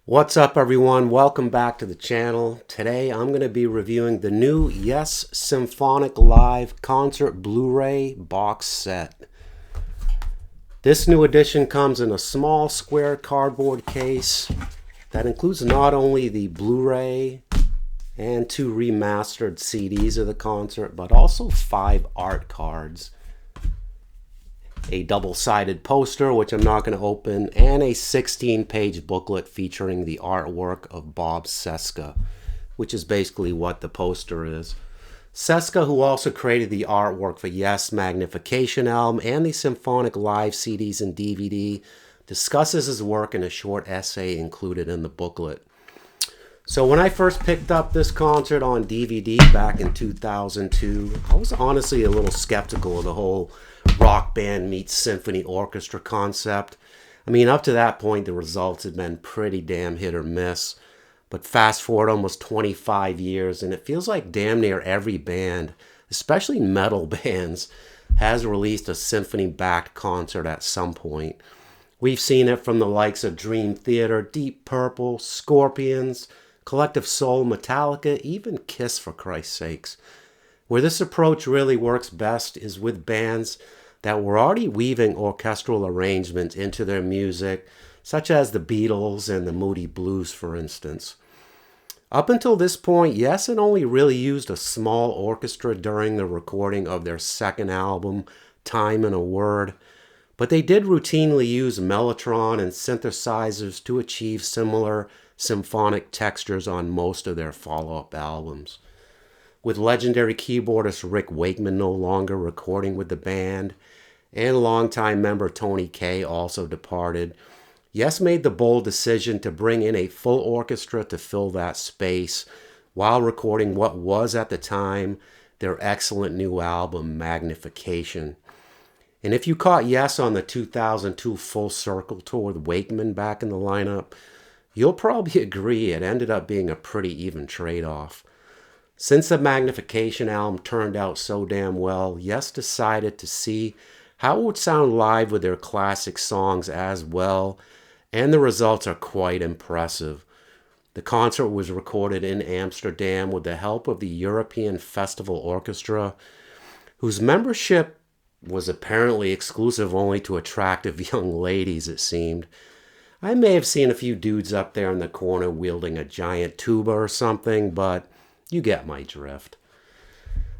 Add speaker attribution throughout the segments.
Speaker 1: What's up, everyone? Welcome back to the channel. Today I'm going to be reviewing the new Yes Symphonic Live Concert Blu-ray box set. This new edition comes in a small square cardboard case that includes not only the Blu-ray and 2 remastered CDs of the concert, but also 5 art cards, a double-sided poster, which I'm not going to open, and a 16-page booklet featuring the artwork of Bob Cesca, which is basically what the poster is. Cesca, who also created the artwork for Yes Magnification album and the Symphonic Live CDs and DVD, discusses his work in a short essay included in the booklet. So when I first picked up this concert on DVD back in 2002, I was honestly a little skeptical of the whole rock band meets symphony orchestra concept. I mean, up to that point, the results had been pretty damn hit or miss. But fast forward almost 25 years, and it feels like damn near every band, especially metal bands, has released a symphony-backed concert at some point. We've seen it from the likes of Dream Theater, Deep Purple, Scorpions, Collective Soul, Metallica, even Kiss, for Christ's sakes. Where this approach really works best is with bands that were already weaving orchestral arrangements into their music, such as the Beatles and the Moody Blues, for instance. Up until this point, Yes had only really used a small orchestra during the recording of their second album, Time and a Word, but they did routinely use mellotron and synthesizers to achieve similar symphonic textures on most of their follow-up albums. With legendary keyboardist Rick Wakeman no longer recording with the band, and longtime member Tony Kaye also departed, Yes made the bold decision to bring in a full orchestra to fill that space while recording what was at the time their excellent new album, Magnification. And if you caught Yes on the 2002 Full Circle tour with Wakeman back in the lineup, you'll probably agree it ended up being a pretty even trade-off. Since the Magnification album turned out so damn well, Yes decided to see how it would sound live with their classic songs as well, and the results are quite impressive. The concert was recorded in Amsterdam with the help of the European Festival Orchestra, whose membership was apparently exclusive only to attractive young ladies, it seemed. I may have seen a few dudes up there in the corner wielding a giant tuba or something, but you get my drift.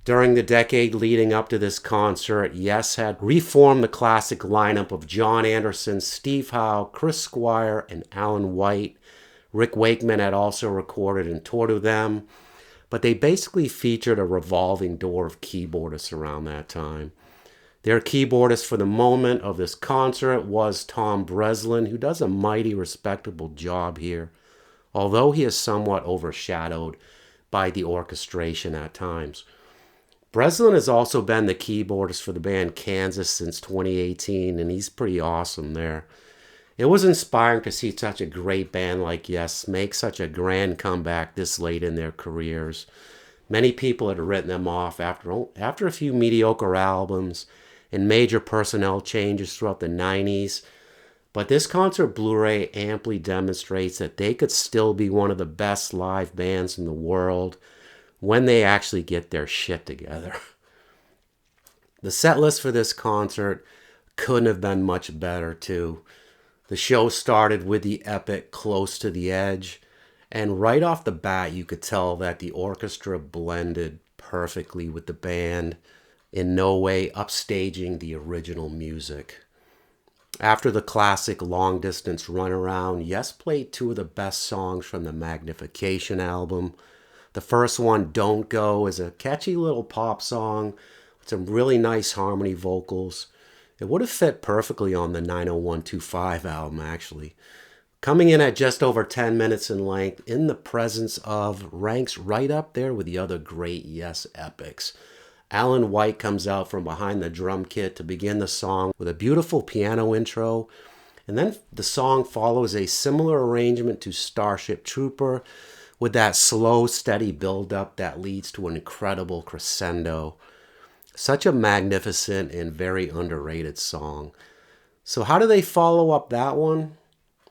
Speaker 1: During the decade leading up to this concert, Yes had reformed the classic lineup of John Anderson, Steve Howe, Chris Squire, and Alan White. Rick Wakeman had also recorded and toured with them, but they basically featured a revolving door of keyboardists around that time. Their keyboardist for the moment of this concert was Tom Breslin, who does a mighty respectable job here, although he is somewhat overshadowed by the orchestration at times. Breslin has also been the keyboardist for the band Kansas since 2018, and he's pretty awesome there. It was inspiring to see such a great band like Yes make such a grand comeback this late in their careers. Many people had written them off after a few mediocre albums and major personnel changes throughout the 90s, but this concert Blu-ray amply demonstrates that they could still be one of the best live bands in the world when they actually get their shit together. The set list for this concert couldn't have been much better, too. The show started with the epic Close to the Edge, and right off the bat you could tell that the orchestra blended perfectly with the band, in no way upstaging the original music. After the classic long-distance runaround, Yes played 2 of the best songs from the Magnification album. The first one, Don't Go, is a catchy little pop song with some really nice harmony vocals. It would have fit perfectly on the 90125 album, actually. Coming in at just over 10 minutes in length, In the Presence Of ranks right up there with the other great Yes epics. Alan White comes out from behind the drum kit to begin the song with a beautiful piano intro, and then the song follows a similar arrangement to Starship Trooper with that slow, steady build-up that leads to an incredible crescendo. Such a magnificent and very underrated song. So how do they follow up that one?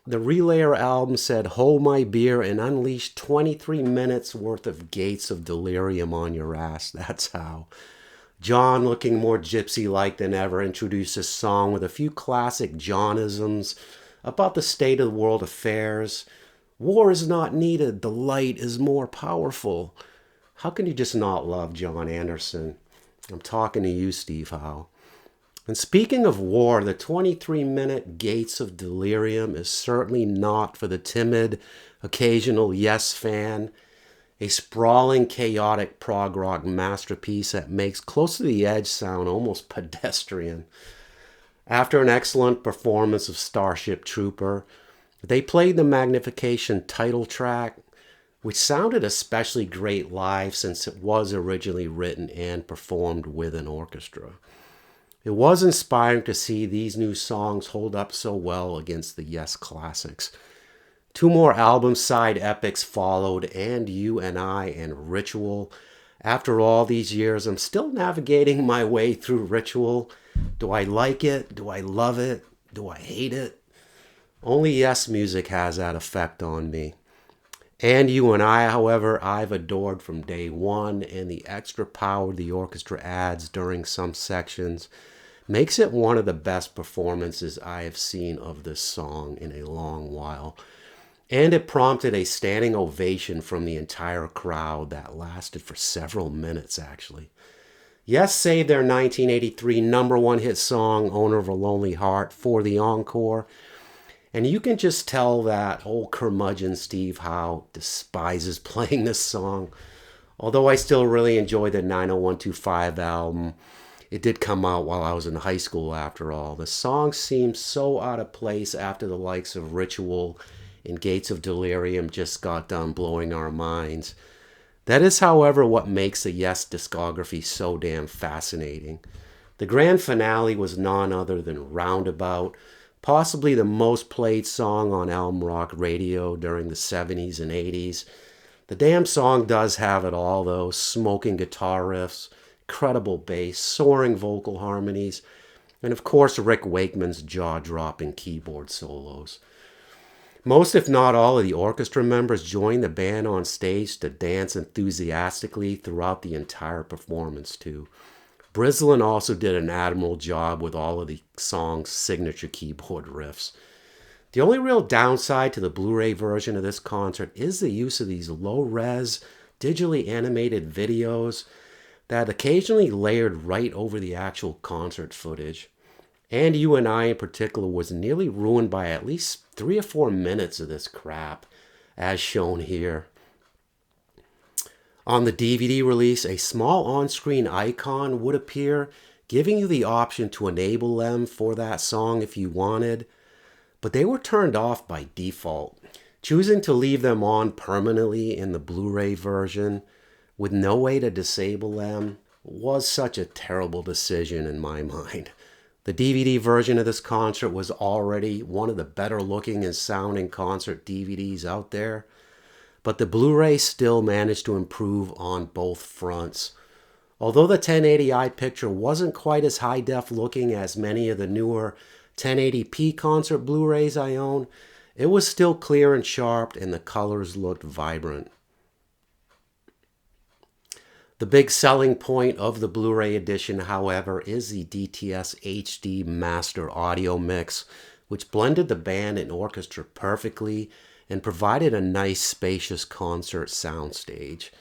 Speaker 1: the Relayer album said, "Hold my beer and unleash 23 minutes worth of Gates of Delirium on your ass." That's how. John, looking more gypsy-like than ever, introduced this song with a few classic Johnisms about the state of the world affairs. War is not needed. The light is more powerful. How can you just not love John Anderson? I'm talking to you, Steve Howe. And speaking of war, the 23-minute Gates of Delirium is certainly not for the timid, occasional Yes fan. A sprawling, chaotic prog rock masterpiece that makes Close to the Edge sound almost pedestrian. After an excellent performance of Starship Trooper, they played the Magnification title track, which sounded especially great live since it was originally written and performed with an orchestra. It was inspiring to see these new songs hold up so well against the Yes classics. 2 more album side epics followed, and You and I and Ritual. After all these years, I'm still navigating my way through Ritual. Do I like it? Do I love it? Do I hate it? Only Yes music has that effect on me. And You and I, however, I've adored from day one, and the extra power the orchestra adds during some sections makes it one of the best performances I have seen of this song in a long while. And it prompted a standing ovation from the entire crowd that lasted for several minutes, actually. Yes saved their 1983 #1 hit song, Owner of a Lonely Heart, for the encore. And you can just tell that old curmudgeon Steve Howe despises playing this song. Although I still really enjoy the 90125 album. It did come out while I was in high school after all. The song seems so out of place after the likes of Ritual and Gates of Delirium just got done blowing our minds. That is, however, what makes the Yes discography so damn fascinating. The grand finale was none other than Roundabout, possibly the most played song on album rock radio during the 70s and 80s. The damn song does have it all, though. Smoking guitar riffs, incredible bass, soaring vocal harmonies, and of course Rick Wakeman's jaw-dropping keyboard solos. Most, if not all, of the orchestra members joined the band on stage to dance enthusiastically throughout the entire performance, too. Brislin also did an admirable job with all of the song's signature keyboard riffs. The only real downside to the Blu-ray version of this concert is the use of these low-res, digitally animated videos that occasionally layered right over the actual concert footage. And You and I in particular was nearly ruined by at least 3 or 4 minutes of this crap, as shown here. On the DVD release, a small on-screen icon would appear, giving you the option to enable them for that song if you wanted, but they were turned off by default. Choosing to leave them on permanently in the Blu-ray version with no way to disable them was such a terrible decision in my mind. The DVD version of this concert was already one of the better looking and sounding concert DVDs out there, but the Blu-ray still managed to improve on both fronts. Although the 1080i picture wasn't quite as high def looking as many of the newer 1080p concert Blu-rays I own, it was still clear and sharp and the colors looked vibrant. The big selling point of the Blu-ray edition, however, is the DTS HD Master Audio Mix, which blended the band and orchestra perfectly and provided a nice, spacious concert soundstage.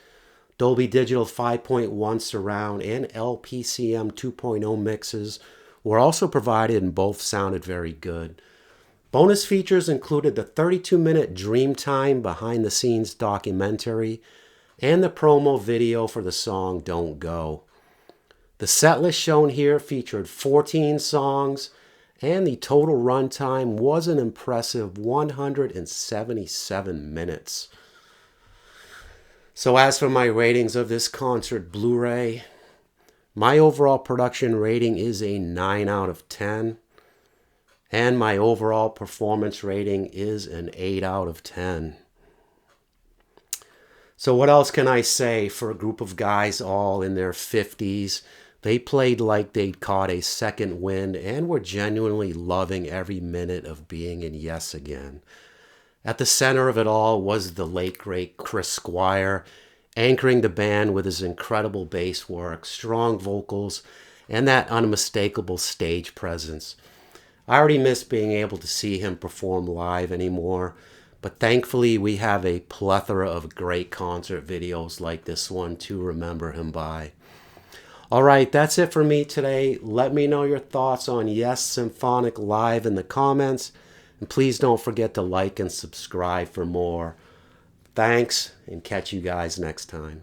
Speaker 1: Dolby Digital 5.1 surround and LPCM 2.0 mixes were also provided and both sounded very good. Bonus features included the 32-minute Dreamtime behind-the-scenes documentary and the promo video for the song Don't Go. The setlist shown here featured 14 songs, and the total runtime was an impressive 177 minutes. So as for my ratings of this concert Blu-ray, my overall production rating is a 9 out of 10, and my overall performance rating is an 8 out of 10. So what else can I say for a group of guys all in their 50s? They played like they'd caught a second wind and were genuinely loving every minute of being in Yes again. At the center of it all was the late great Chris Squire, anchoring the band with his incredible bass work, strong vocals, and that unmistakable stage presence. I already miss being able to see him perform live anymore, but thankfully we have a plethora of great concert videos like this one to remember him by. All right, that's it for me today. Let me know your thoughts on Yes Symphonic Live in the comments. And please don't forget to like and subscribe for more. Thanks, and catch you guys next time.